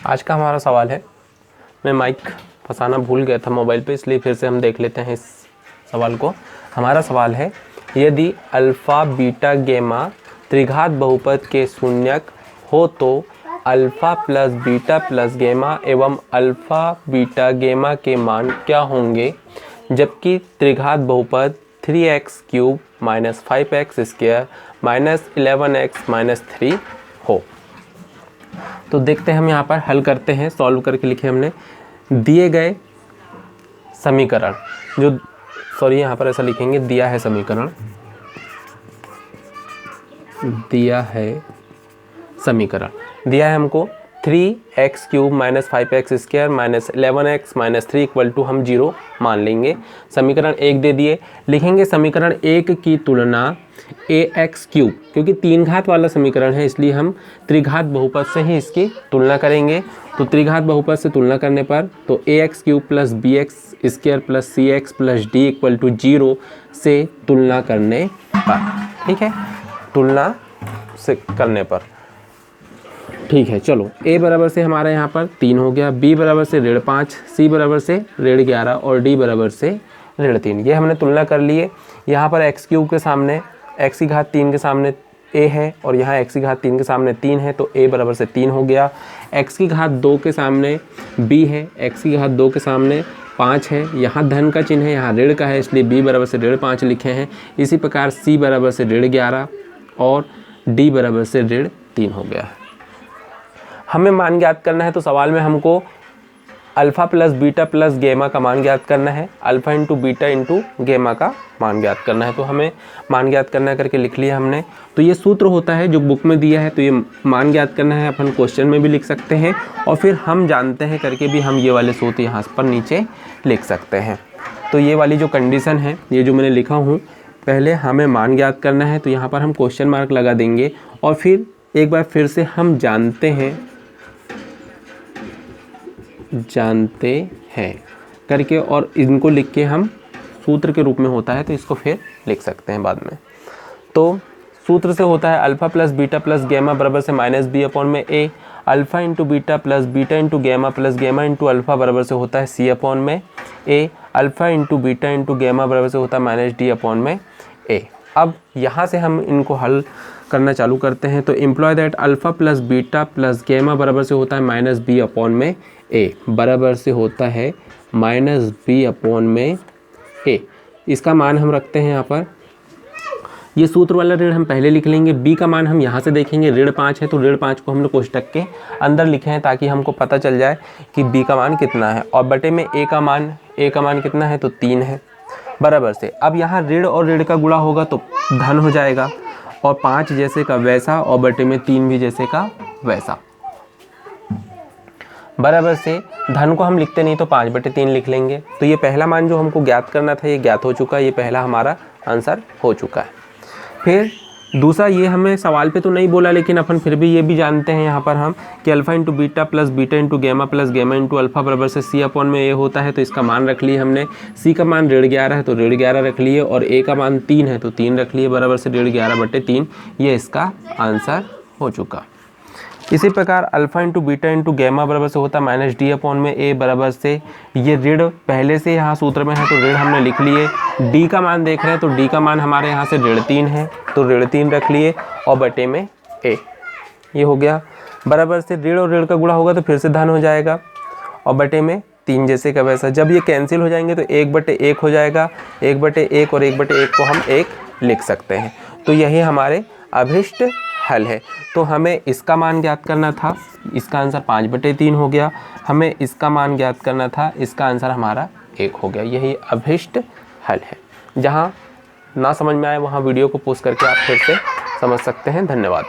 आज का हमारा सवाल है, मैं माइक फंसाना भूल गया था मोबाइल पे, इसलिए फिर से हम देख लेते हैं इस सवाल को। हमारा सवाल है, यदि अल्फ़ा बीटा गेमा त्रिघात बहुपद के शून्यक हो तो अल्फ़ा प्लस बीटा प्लस गेमा एवं अल्फ़ा बीटा गेमा के मान क्या होंगे जबकि त्रिघात बहुपद 3x³ - 5x² - 11x - 3 हो। तो देखते हैं, हम यहाँ पर हल करते हैं। सॉल्व करके लिखे हमने दिए गए समीकरण, जो यहाँ पर ऐसा लिखेंगे, दिया है समीकरण, दिया है हमको 3x³ - 5x² - 11x - 3 = हम 0 मान लेंगे। समीकरण 1 दे दिए, लिखेंगे समीकरण 1 की तुलना ax³, क्योंकि 3 घात वाला समीकरण है इसलिए हम त्रिघात बहुपद से ही इसकी तुलना करेंगे। तो त्रिघात बहुपद से तुलना करने पर तो ax³ + bx² + cx + d = 0 से तुलना करने पर, ठीक है, तुलना से करने पर, ठीक है। चलो, a बराबर से हमारा यहाँ पर 3 हो गया, b बराबर से 5, c बराबर से 11 और d बराबर से 3। ये हमने तुलना कर लिए। यहाँ पर x³ के सामने x3 के सामने a है और यहाँ x3 के सामने 3 है, तो a बराबर से 3 हो गया। x2 के सामने b है, x2 के सामने 5 है, यहाँ धन का चिन्ह है, यहाँ ऋण का है, इसलिए b बराबर से 5 लिखे हैं। इसी प्रकार c बराबर से 11 और d बराबर से 3 हो गया है। हमें मान ज्ञात करना है, तो सवाल में हमको अल्फ़ा प्लस बीटा प्लस गेमा का मान ज्ञात करना है, अल्फ़ा इंटू बीटा इंटू गेमा का मान ज्ञात करना है। तो हमें मान ज्ञात करना करके लिख लिया हमने। तो ये सूत्र होता है जो बुक में दिया है, तो ये मान ज्ञात करना है, अपन क्वेश्चन में भी लिख सकते हैं और फिर हम जानते हैं करके भी हम ये वाले सूत्र यहाँ पर नीचे लिख सकते हैं। तो ये वाली जो कंडीशन है, ये जो मैंने लिखा हूँ, पहले हमें मान ज्ञात करना है, तो यहाँ पर हम क्वेश्चन मार्क लगा देंगे और फिर एक बार फिर से हम जानते हैं करके और इनको लिख के हम सूत्र के रूप में होता है, तो इसको फिर लिख सकते हैं बाद में। तो सूत्र से होता है alpha plus beta plus gamma बराबर से -b/a, alpha into beta plus beta into गेमा प्लस गेमा इंटू अल्फ़ा बराबर से होता है c/a, alpha into beta into गेमा बराबर से होता है -d/a। अब यहाँ से हम इनको हल करना चालू करते हैं। तो employ that alpha plus beta plus gamma बराबर से होता है -b/a, बराबर से होता है -b/a। इसका मान हम रखते हैं यहाँ पर, ये सूत्र वाला ऋण हम पहले लिख लेंगे। b का मान हम यहाँ से देखेंगे, 5 है, तो 5 को हमने कोष्टक के अंदर लिखे हैं ताकि हमको पता चल जाए कि b का मान कितना है। और बटे में a का मान कितना है, तो 3 है, बराबर से। अब यहाँ ऋण और ऋण का गुणा होगा तो धन हो जाएगा, और 5 जैसे का वैसा और बटे में 3 भी जैसे का वैसा, बराबर से। धन को हम लिखते नहीं तो 5/3 लिख लेंगे। तो ये पहला मान जो हमको ज्ञात करना था ये ज्ञात हो चुका है, ये पहला हमारा आंसर हो चुका है। फिर दूसरा, ये हमें सवाल पे तो नहीं बोला, लेकिन अपन फिर भी ये भी जानते हैं यहाँ पर हम कि alpha into beta plus beta into गेमा प्लस गेमा इंटू अल्फ़ा बराबर से c/a होता है। तो इसका मान रख लिए हमने। c का मान 11 है तो 11 रख लिए, और a का मान 3 है तो 3 रख लिए, बराबर से 11/3। ये इसका आंसर हो चुका। इसी प्रकार अल्फ़ा इंटू बीटा इंटू गेमा बराबर से होता है -d/a, बराबर से ये ऋण पहले से यहाँ सूत्र में है तो ऋण हमने लिख लिए। d का मान देख रहे हैं तो d का मान हमारे यहाँ से 3 है तो 3 रख लिए, और बटे में a, ये हो गया। बराबर से ऋण और ऋण का गुणा होगा तो फिर से धन हो जाएगा, और बटे में 3 जैसे का वैसा। जब ये कैंसिल हो जाएंगे तो 1/1 हो जाएगा, 1/1 और 1/1 को हम 1 लिख सकते हैं। तो यही हमारे अभिष्ट हल है। तो हमें इसका मान ज्ञात करना था, इसका आंसर 5/3 हो गया। हमें इसका मान ज्ञात करना था, इसका आंसर हमारा 1 हो गया। यही अभिष्ट हल है। जहाँ ना समझ में आए वहाँ वीडियो को पॉज करके आप फिर से समझ सकते हैं। धन्यवाद।